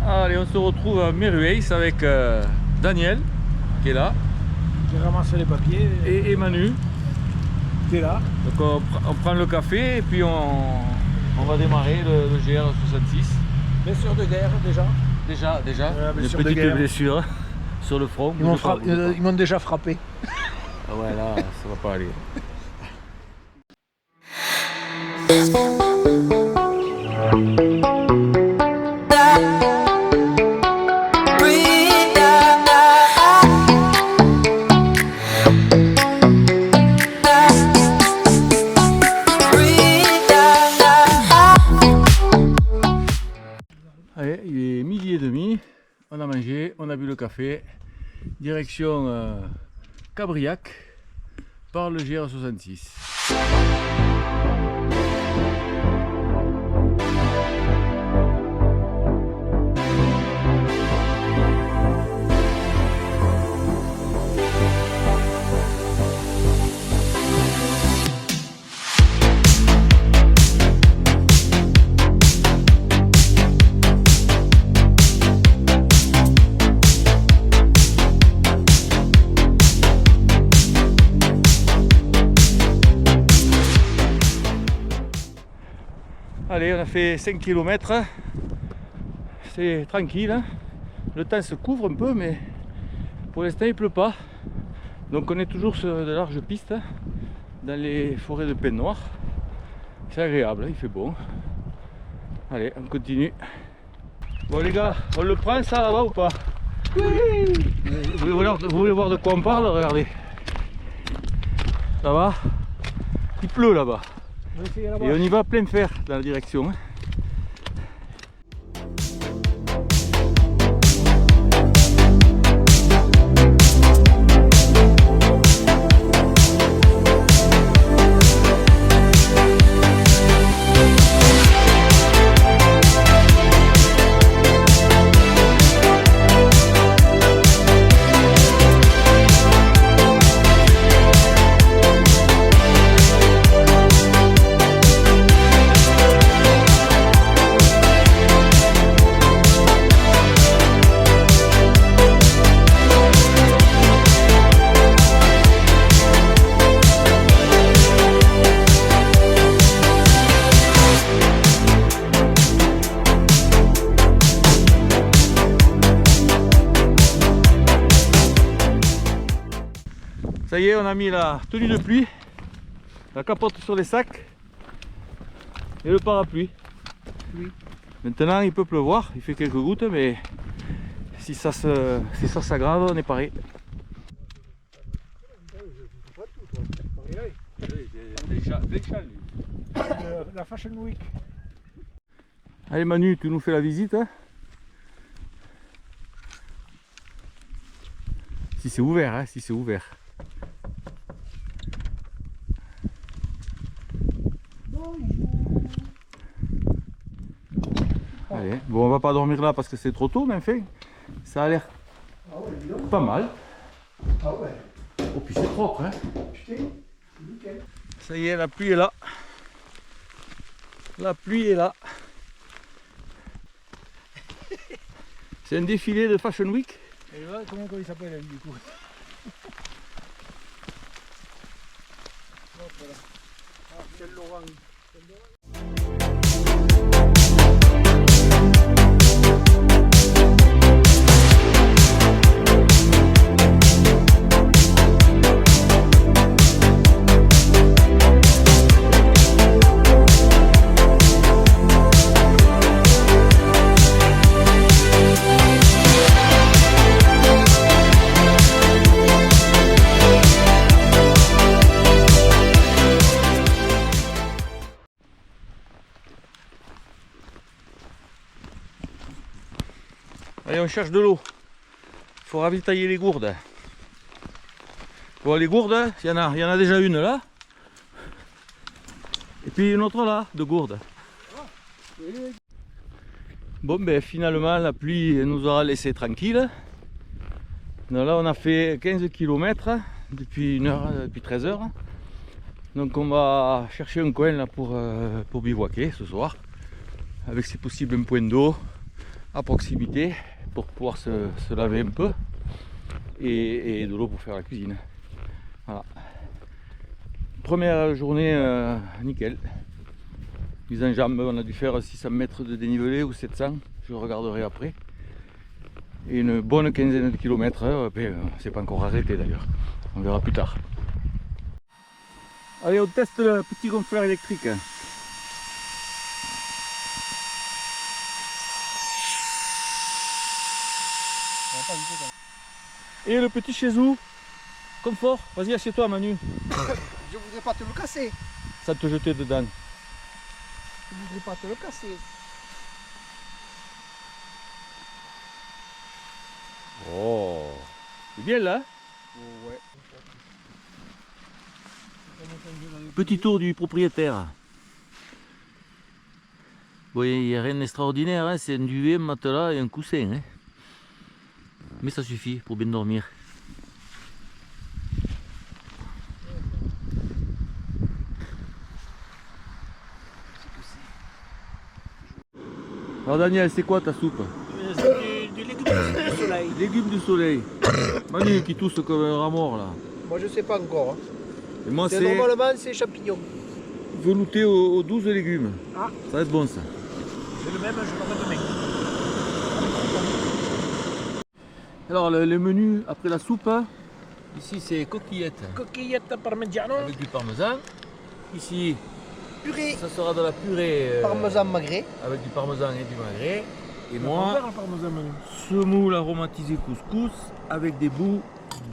Allez, on se retrouve à Merueis avec Daniel qui est là. J'ai ramassé les papiers. Et Manu qui est là. Donc on prend le café et puis on va démarrer le GR66. Blessure de guerre déjà. Déjà, une blessure de petite guerre. blessure sur le front. Ils m'ont déjà frappé. Ah ouais, là, ça va pas aller. Allez, il est 12h30, on a mangé, on a bu le café, direction Cabriac par le GR66. Allez, on a fait 5 km, c'est tranquille, hein. Le temps se couvre un peu, mais pour l'instant il pleut pas. Donc on est toujours sur de larges pistes, dans les forêts de pins noirs. C'est agréable, il fait beau. Allez, on continue. Bon les gars, on le prend ça là-bas ou pas? Oui. Vous voulez voir de quoi on parle? Regardez. Ça va? Il pleut là-bas. Et on y va plein fer dans la direction. Ça y est, on a mis la tenue de pluie, la capote sur les sacs et le parapluie. Oui. Maintenant il peut pleuvoir, il fait quelques gouttes, mais si ça s'aggrave, on est paré. La Fashion Week. Allez Manu, tu nous fais la visite, hein? Si c'est ouvert, hein, si c'est ouvert. Allez, bon, on va pas dormir là parce que c'est trop tôt, mais enfin, ça a l'air pas mal. Ah ouais. Oh, puis c'est propre, hein. Putain, nickel. Ça y est, la pluie est là. La pluie est là. C'est un défilé de Fashion Week. Et là, comment il s'appelle du coup? Voilà. Ah, quel Laurent. Allez, on cherche de l'eau. faut ravitailler les gourdes. Bon, les gourdes, il y en a déjà une là. Et puis une autre là, de gourdes. Bon, ben finalement, la pluie nous aura laissé tranquille. Donc là, on a fait 15 km depuis 13 heures. Donc on va chercher un coin là pour bivouaquer ce soir. Avec si possible un point d'eau à proximité pour pouvoir se laver un peu. Et de l'eau pour faire la cuisine. Voilà. Première journée nickel. Mise en jambe, on a dû faire 600 mètres de dénivelé ou 700, je regarderai après. Et une bonne quinzaine de kilomètres, c'est pas encore arrêté d'ailleurs, on verra plus tard. Allez, on teste le petit gonfleur électrique. Et le petit chez vous, confort, vas-y assieds-toi Manu. Je voudrais pas te le casser. Ça te jeter dedans. Je voudrais pas te le casser. Oh, c'est bien là. Oh, ouais. Petit tour du propriétaire. Bon, il n'y a rien d'extraordinaire, hein, c'est un duvet, un matelas et un coussin. Hein. Mais ça suffit pour bien dormir. Alors Daniel, c'est quoi ta soupe? C'est du légume du soleil. Légumes du soleil. Manu qui tousse comme un rat mort là. Moi je sais pas encore. Hein. Et moi c'est Normalement c'est champignons. velouté aux 12 légumes. Ah. Ça va être bon ça. C'est le même, je l'aurai demain. Alors le menu après la soupe, ici c'est coquillettes Coquillettes parmigiano. avec du parmesan. Ici Purée. ça sera de la purée Parmesan magret. avec du parmesan et du magret. Et On moi, va faire un parmesan Manu. semoule aromatisé couscous avec des bouts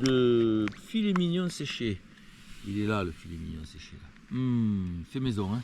de filet mignon séché. Il est là le filet mignon séché là. Fait maison hein.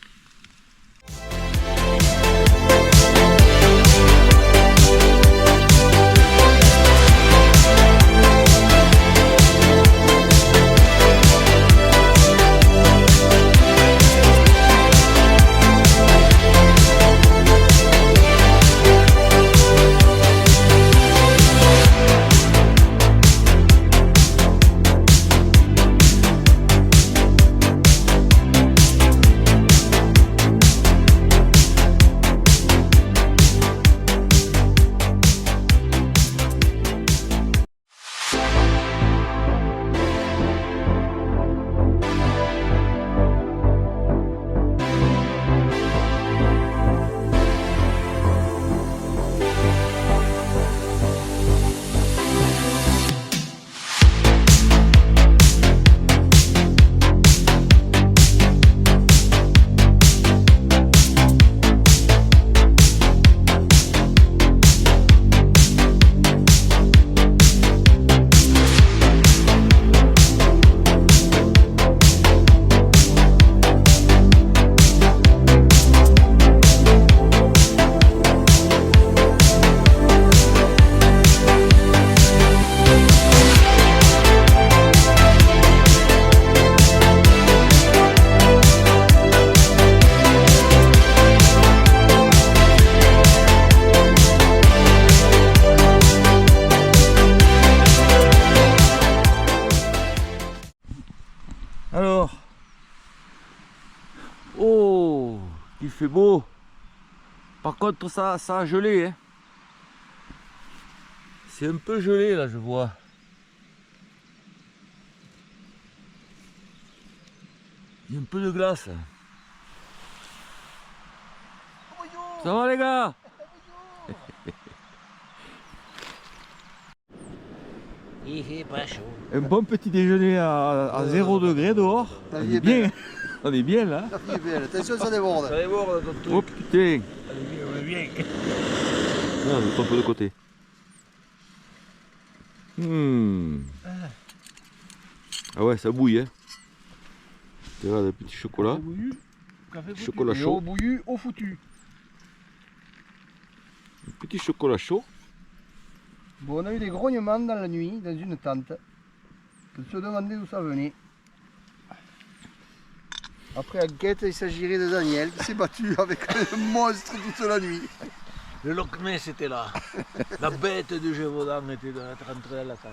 Alors, oh, il fait beau. Par contre, ça a gelé. Hein. C'est un peu gelé là, je vois. Il y a un peu de glace. Ça va les gars? Il fait pas chaud. Un bon petit déjeuner à 0 degré dehors. La On vie est est bien. belle. On est bien là. La fille est belle. Attention, ça déborde. Ça déborde ton truc. Oh putain. On est bien. Non, je tombe de côté. Ah ouais, ça bouille. Hein. Regarde le petit chocolat. Chocolat chaud. Au bouillu, au foutu. Un petit chocolat chaud. Bon, on a eu des grognements dans la nuit, dans une tente. On se demandait d'où ça venait. Après enquête, il s'agirait de Daniel qui s'est battu avec un monstre toute la nuit. Le Loch Ness était là. La bête de Gévaudan était rentrée dans la tente.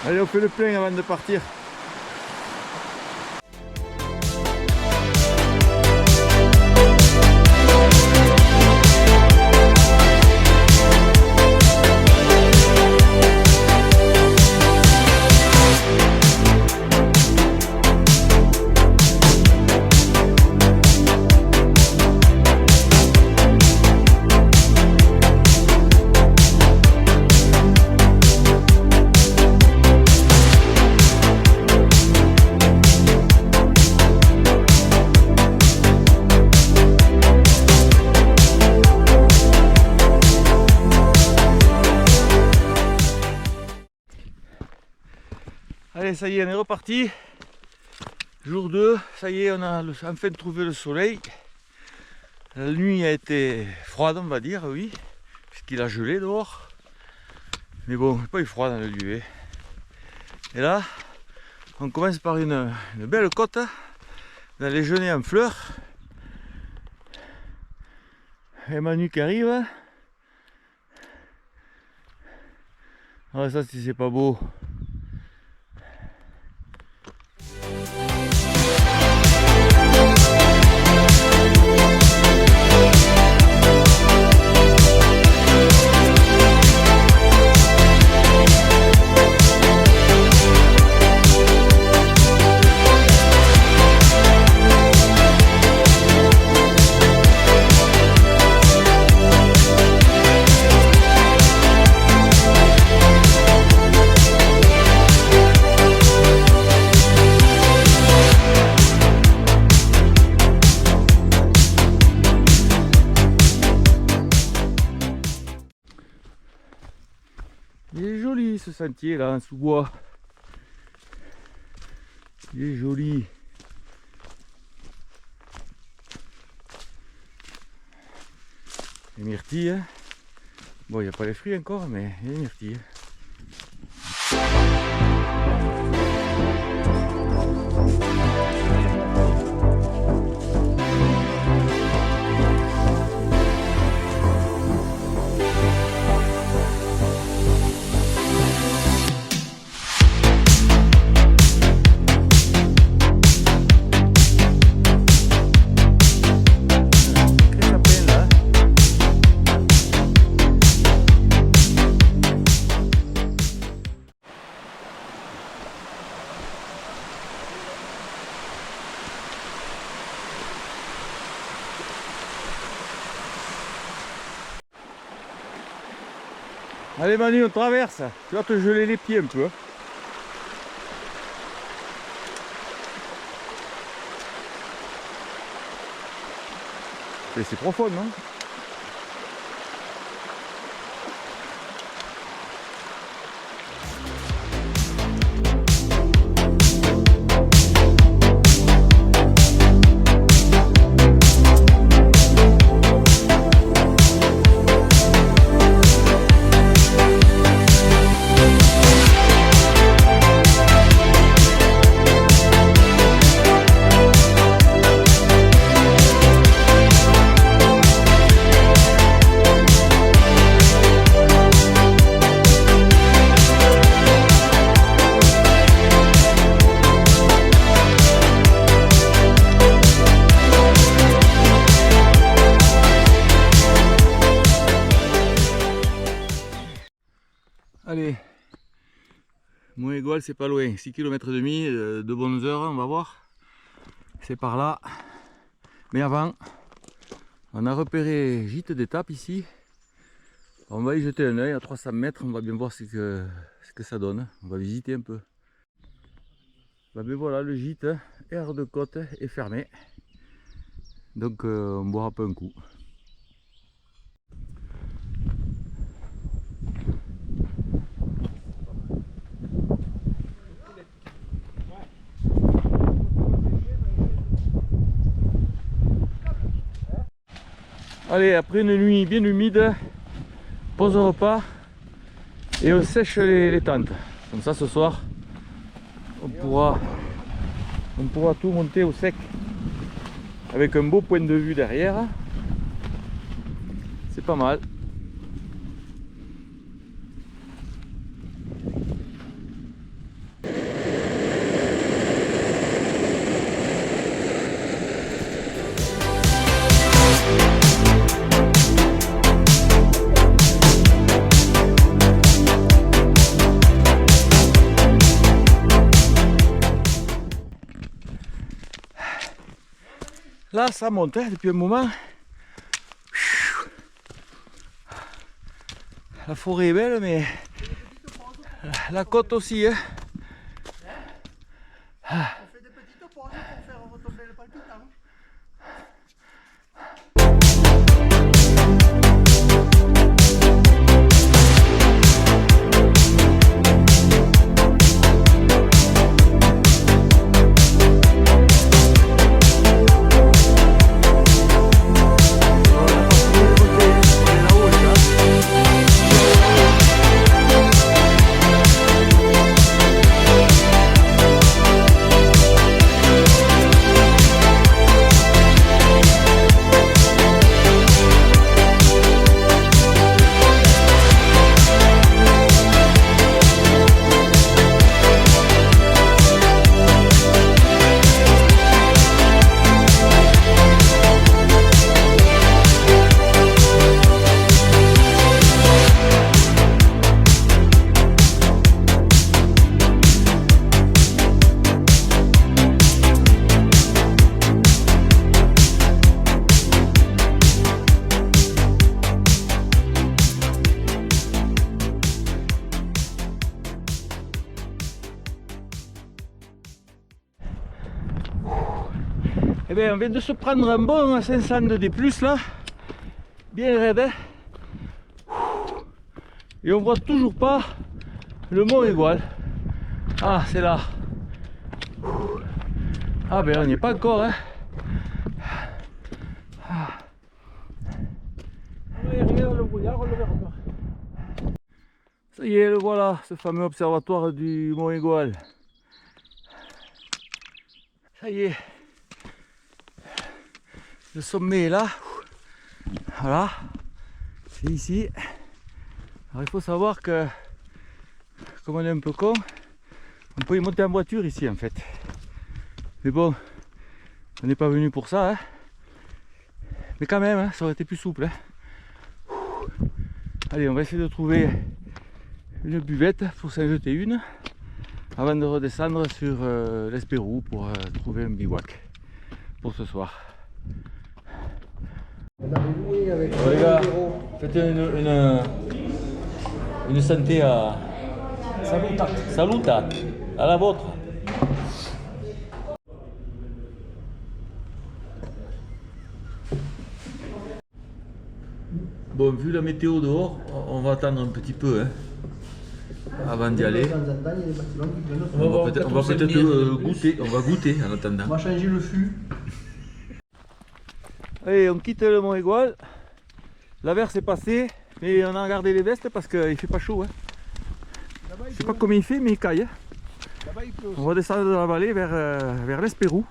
Allez, on fait le plein avant de partir. Allez, ça y est, on est reparti. Jour 2, ça y est, on a enfin trouvé le soleil. La nuit a été froide, on va dire, oui, puisqu'il a gelé dehors. Mais bon, il n'y a pas eu froid dans le duvet. Et là, on commence par une belle côte dans les genêts en fleurs. Et Manu qui arrive. Ah, ça, si c'est pas beau. Il est joli ce sentier là en sous-bois. Il est joli. Les myrtilles. Hein. Bon, il n'y a pas les fruits encore, mais il y a les myrtilles. Allez Manu, on traverse. Tu vas te geler les pieds un peu. C'est profond, non? Allez, Montégoual c'est pas loin, 6 km et demi, de bonnes heures, on va voir. C'est par là. Mais avant, on a repéré gîte d'étape ici. On va y jeter un œil à 300 mètres, on va bien voir ce que ça donne. On va visiter un peu. Ben voilà, le gîte air de côte est fermé. Donc on boira pas un coup. Allez, après une nuit bien humide, pause au repas et on sèche les tentes. Comme ça ce soir, on pourra tout monter au sec avec un beau point de vue derrière. C'est pas mal. Là, ça monte hein, depuis un moment. La forêt est belle, mais la côte aussi. Hein. On fait des petites pauses pour faire retomber le palpitant. Eh bien, on vient de se prendre un bon 500 de D+, là, bien raide. Hein. Et on voit toujours pas le Mont Égual. Ah, c'est là. Ah ben, on n'y est pas encore. Hein. Ah. Ça y est, le voilà, ce fameux observatoire du Mont Égual. Ça y est. Le sommet est là, voilà, c'est ici. Alors il faut savoir que, comme on est un peu con, on peut y monter en voiture ici en fait. Mais bon, on n'est pas venu pour ça, hein. Mais quand même, hein, ça aurait été plus souple. Hein. Allez, on va essayer de trouver une buvette pour s'en jeter une, avant de redescendre sur l'Espérou pour trouver un bivouac pour ce soir. On avait loué avec les gars, faites une santé à Salutat, à la vôtre. Bon, vu la météo dehors, on va attendre un petit peu hein, avant d'y aller. On va peut-être goûter, on va goûter en attendant. On va changer le fût. Allez, on quitte le Mont Égual. L'averse est passée, mais on a gardé les vestes parce qu'il fait pas chaud. Hein. Je sais pas combien il fait, mais il caille. Hein. On va descendre de la vallée vers l'Espérou.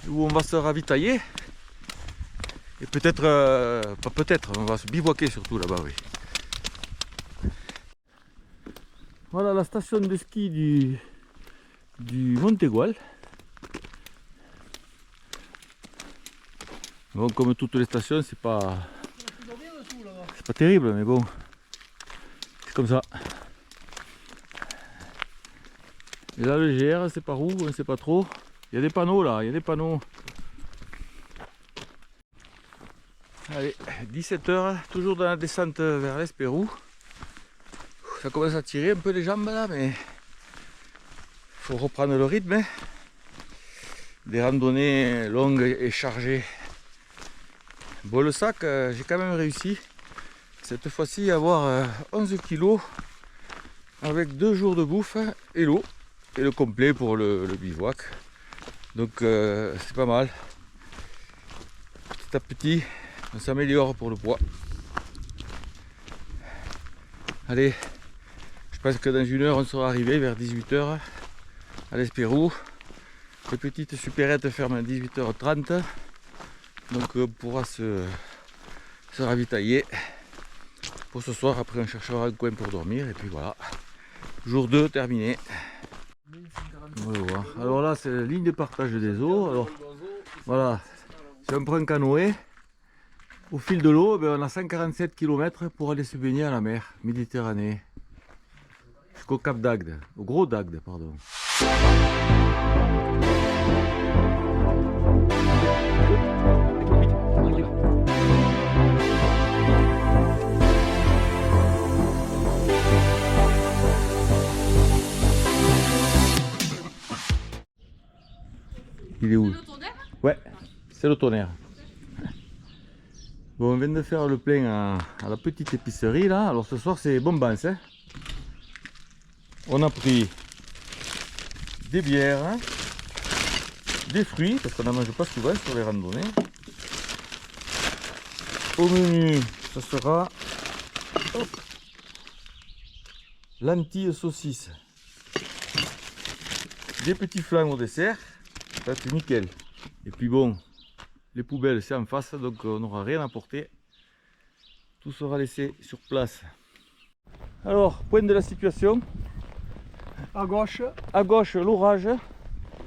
Où on va se ravitailler. Et peut-être, pas peut-être, on va se bivouaquer surtout là-bas, oui. Voilà la station de ski du Mont Égual. Bon, comme toutes les stations, c'est pas terrible, mais bon, c'est comme ça. Et là, le GR, c'est par où, on ne sait pas trop. Il y a des panneaux là, il y a des panneaux. Allez, 17h, toujours dans la descente vers l'Espérou. Ça commence à tirer un peu les jambes là, mais il faut reprendre le rythme. Hein. Des randonnées longues et chargées. Bon, le sac, j'ai quand même réussi cette fois-ci à avoir 11 kg avec 2 jours de bouffe et l'eau et le complet pour le bivouac. Donc c'est pas mal. Petit à petit, on s'améliore pour le poids. Allez, je pense que dans 1 heure, on sera arrivé vers 18 h à l'Espérou. Les petites supérettes ferment à 18 h 30. Donc on pourra se ravitailler pour ce soir. Après on cherchera un coin pour dormir et puis voilà. Jour 2 terminé. Voilà. Alors là c'est la ligne de partage des eaux. Alors voilà, si on prend un canoë, au fil de l'eau, on a 147 km pour aller se baigner à la mer Méditerranée. Jusqu'au Cap d'Agde, au Gros d'Agde, pardon. Il est où? Ouais, c'est le tonnerre. Bon, on vient de faire le plein à la petite épicerie là. Alors ce soir c'est bonbons. Hein. On a pris des bières, hein, des fruits, parce qu'on n'en mange pas souvent sur les randonnées. Au menu, ça sera lentilles saucisses, des petits flancs au dessert. Ça c'est nickel. Et puis bon, les poubelles c'est en face, donc on n'aura rien à porter. Tout sera laissé sur place. Alors, point de la situation. À gauche, À gauche, l'orage.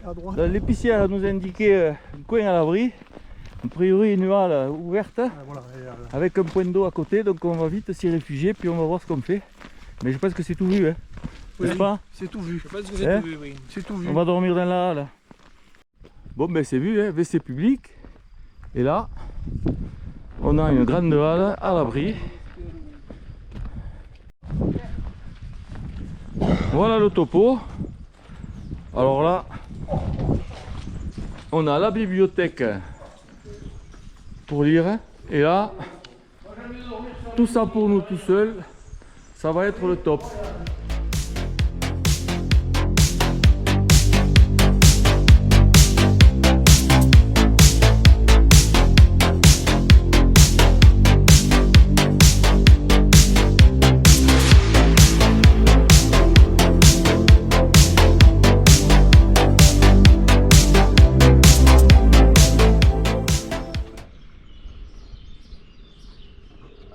à droite. L'épicière nous a indiqué un coin à l'abri. A priori une halle ouverte Voilà, avec un point d'eau à côté. Donc on va vite s'y réfugier puis on va voir ce qu'on fait. Mais je pense que c'est tout vu, hein. Oui, N'est-ce pas? c'est tout vu. Je pense que c'est Hein? tout vu, oui. C'est tout vu. On va dormir dans la halle. Bon ben c'est vu, hein, WC public. Et là, on a une grande halle à l'abri. Voilà le topo. Alors là, on a la bibliothèque pour lire. Et là, tout ça pour nous tout seuls, ça va être le top.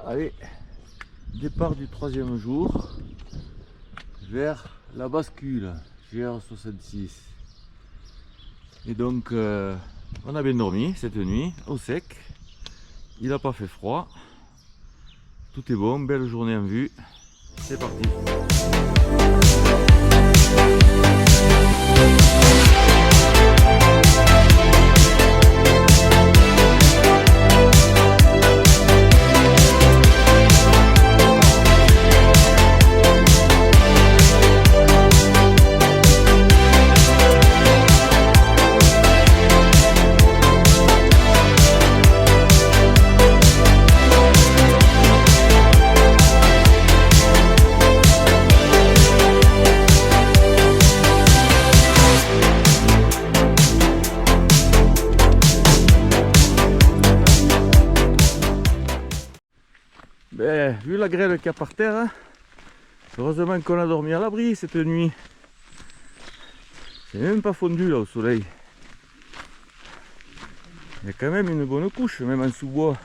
Allez, départ du 3e jour vers la bascule GR66. Et donc on a bien dormi cette nuit au sec, il n'a pas fait froid, tout est bon, belle journée en vue, c'est parti. Ben, vu la grêle qu'il y a par terre, hein, heureusement qu'on a dormi à l'abri cette nuit. C'est même pas fondu là au soleil. Il y a quand même une bonne couche, même en sous-bois.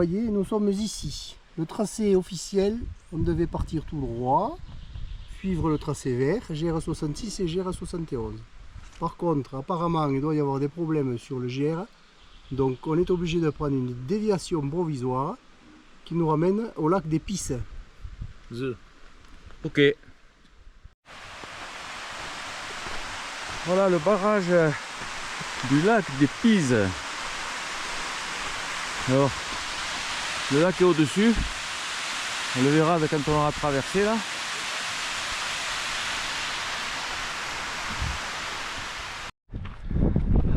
voyez, nous sommes ici. Le tracé officiel, on devait partir tout droit, suivre le tracé vert, GR66 et GR71. Par contre, apparemment, il doit y avoir des problèmes sur le GR, donc on est obligé de prendre une déviation provisoire qui nous ramène au lac des Pisses. Ok. Voilà le barrage du lac des Pises. Alors, le lac est au-dessus. On le verra quand on aura traversé là.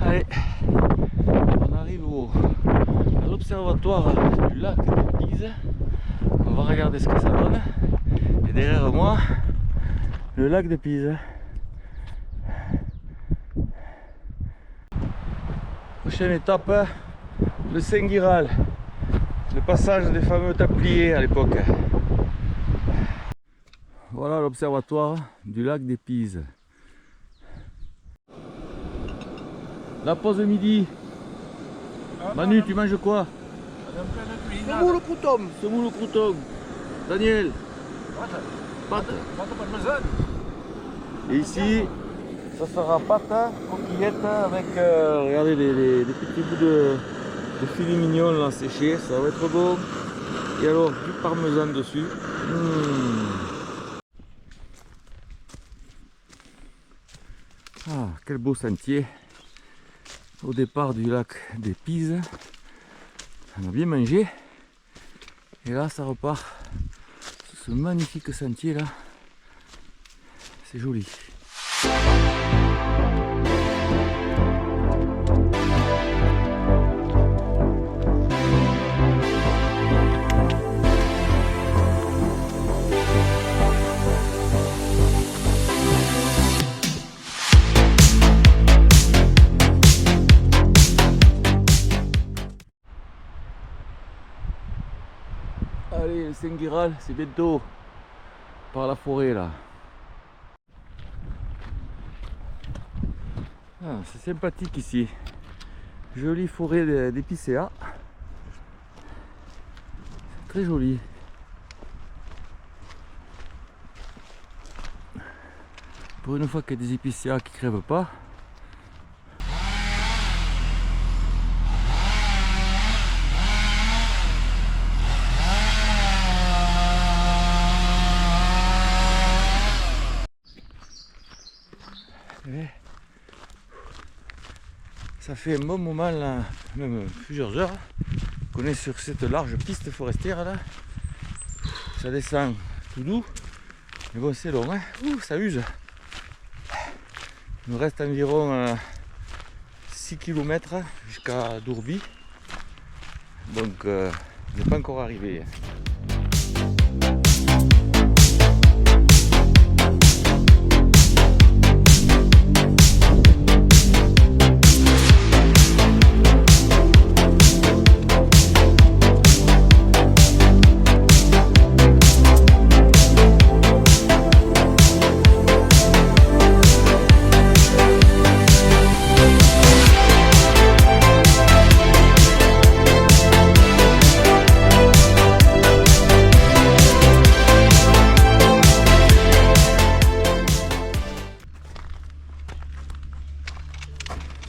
Allez, on arrive à l'observatoire du lac des Pises. On va regarder ce que ça donne. Et derrière moi, le lac des Pises. Prochaine étape, le Saint-Guiral, le passage des fameux Templiers à l'époque. Voilà l'observatoire du lac des Pises. La pause midi. Manu, tu manges quoi? Semoule crouton. Semoule au crouton. Daniel. Pâte. Et ici, ça sera pâte, coquillette avec regardez des petits bouts de filet mignon là séchés, ça va être bon. Et alors du parmesan dessus. Ah, quel beau sentier au départ du lac des Pises. On a bien mangé. Et là ça repart sur ce magnifique sentier là. C'est joli. Allez, le Saint-Guiral, c'est bientôt par la forêt là. Ah, c'est sympathique ici. Jolie forêt d'épicéas. C'est très joli. Pour une fois qu'il y a des épicéas qui crèvent pas. Ça fait un bon moment là, même plusieurs heures, qu'on est sur cette large piste forestière là. Ça descend tout doux, mais bon c'est long, hein. Ça use. Il nous reste environ 6 km jusqu'à Dourby, donc on n'est pas encore arrivé.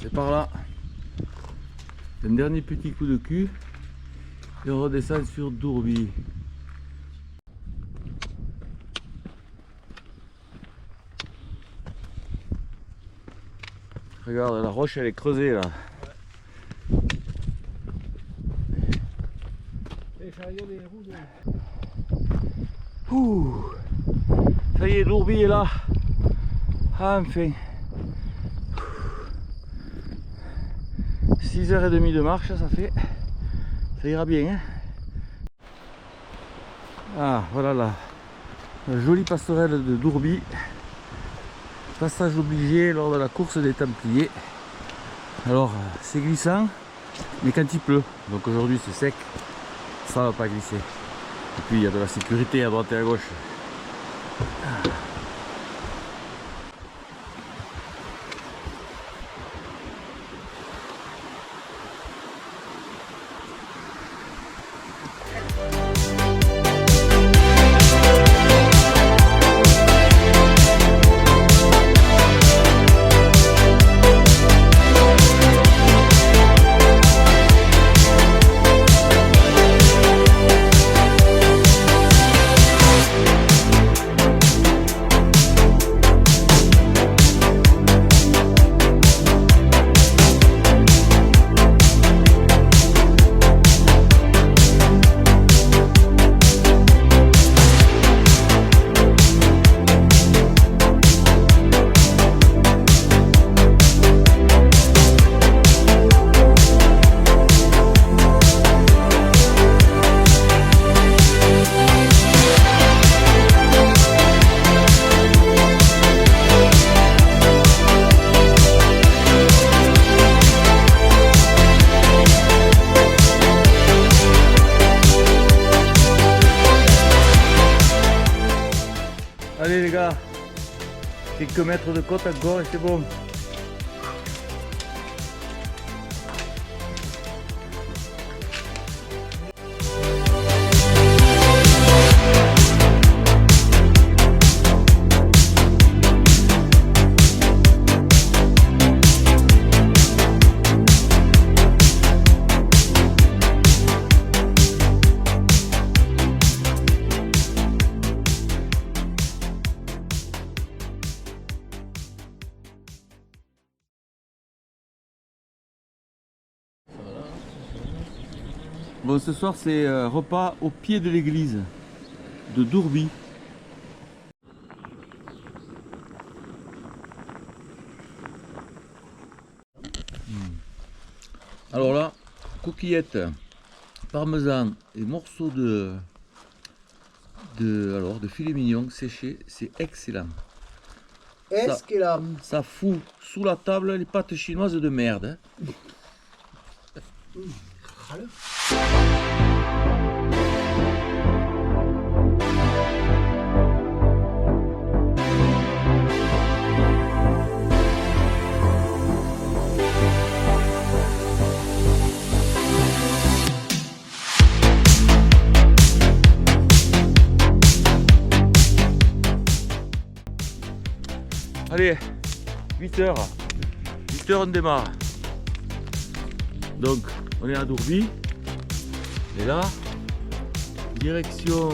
C'est par là. Un dernier petit coup de cul et on redescend sur Dourby. Regarde, la roche elle est creusée là. Ouh. Ça y est, Dourby est là. Enfin. 6h30 de marche, ça fait. Ça ira bien. Hein. Ah, voilà la jolie passerelle de Dourby. Passage obligé lors de la course des Templiers. Alors, c'est glissant, mais quand il pleut. Donc aujourd'hui, c'est sec. Ça va pas glisser. Et puis, il y a de la sécurité à droite et à gauche. Ah. Allez les gars, quelques mètres de côte encore et c'est bon. Bon, ce soir c'est repas au pied de l'église de Dourby. Alors là, coquillettes, parmesan et morceaux de filet mignon séché, c'est excellent. Est-ce que là, Ça fout sous la table les pâtes chinoises de merde. Allez, 8h. 8h on démarre. Donc on est à Dourby. Et là, direction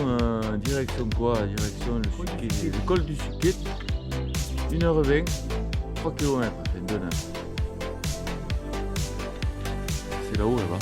quoi? Direction le col du Suquet. 1h20, 3 km, enfin 2 heures. C'est là-haut là-bas.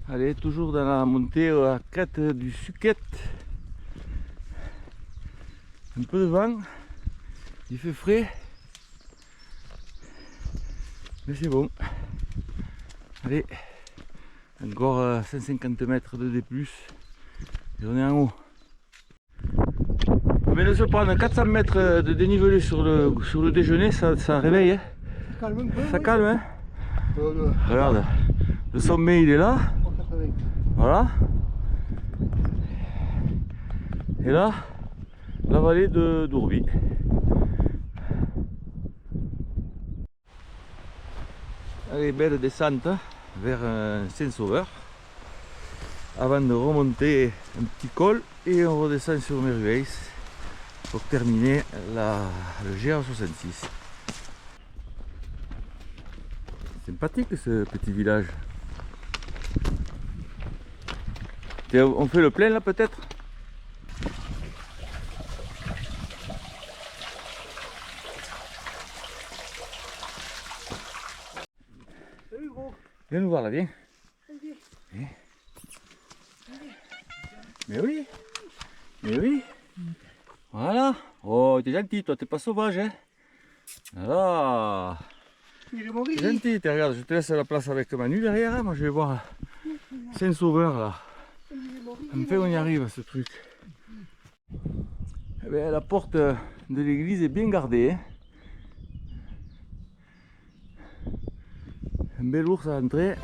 Allez, toujours dans la montée à la crête du Suquet. Un peu de vent, il fait frais, mais c'est bon. Allez, encore 150 mètres de D+, et on est en haut. Mais de se prendre 400 mètres de dénivelé sur le déjeuner, ça réveille. Hein. calme un peu, Ça oui. calme, hein. Regarde, le sommet il est là. Voilà. Et là, la vallée de Dourby. Allez, belle descente vers Saint-Sauveur. Avant de remonter un petit col et on redescend sur Merveilles pour terminer le GR66. Sympathique ce petit village. On fait le plein là peut-être? Salut gros. Viens nous voir là, viens. Viens. Mais oui. Mais oui. Voilà. Oh, t'es gentil, toi, t'es pas sauvage, hein. Voilà. Il est mort. T'es gentil, regarde, je te laisse la place avec Manu derrière, hein. Moi je vais voir Saint-Sauveur là. Enfin on y arrive à ce truc. Eh bien, la porte de l'église est bien gardée. Hein. Un bel ours à l'entrée.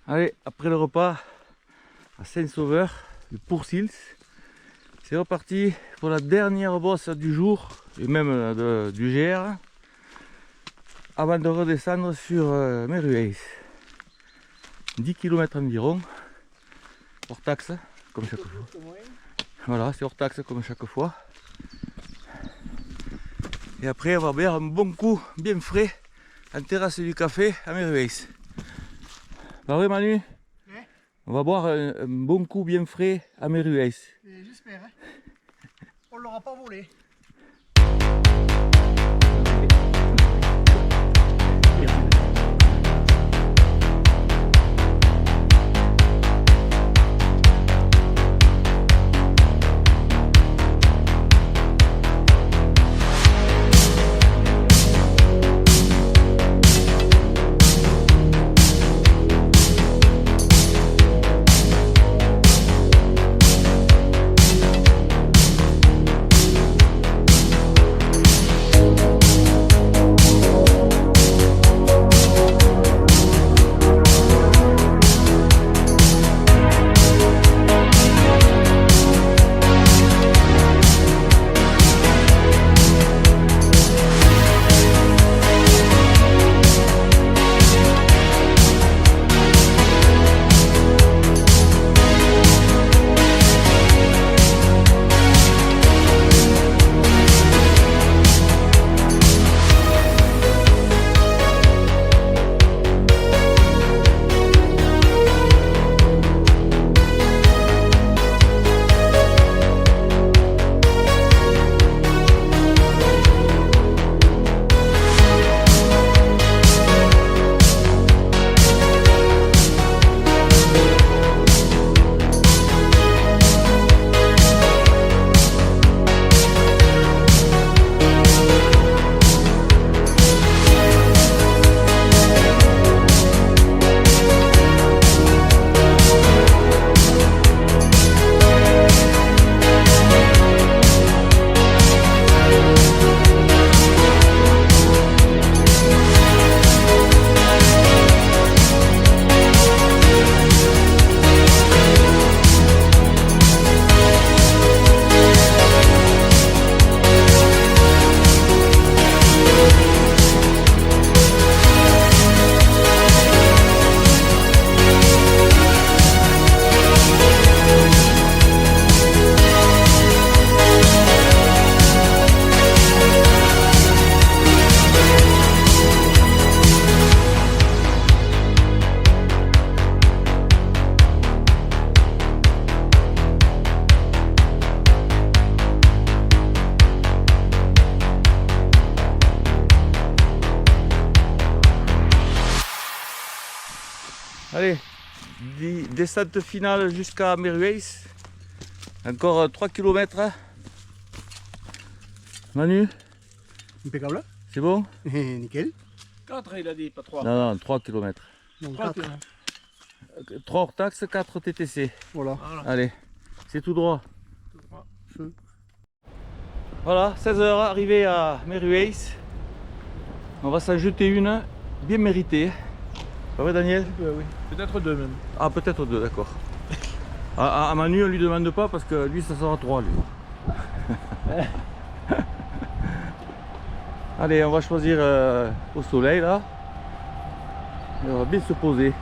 Allez, après le repas à Saint-Sauveur, le Pourcils, c'est reparti pour la dernière bosse du jour et même du GR avant de redescendre sur Merueis. 10 km environ, hors taxe comme chaque fois. Voilà, c'est hors taxe comme chaque fois. Et après on va boire un bon coup bien frais en terrasse du café à Merueis. Pas vrai Manu? Ouais. On va boire un bon coup bien frais à Merueis. J'espère, hein. On l'aura pas volé. Allez, descente finale jusqu'à Merueis. Encore 3 km. Manu, Impeccable. c'est bon? Nickel. 4 il a dit, pas 3. Non, 3 km. Donc 3 4. 3 hors taxe, 4 TTC. Voilà. Allez, c'est tout droit. Feu. Voilà, 16h, arrivé à Merueis. On va s'en jeter une, bien méritée. Pas vrai Daniel? Oui. Peut-être 2 même. Ah, peut-être 2, d'accord. À Manu, on lui demande pas parce que lui, ça sera 3 lui. Allez, on va choisir au soleil là. Et on va bien se poser.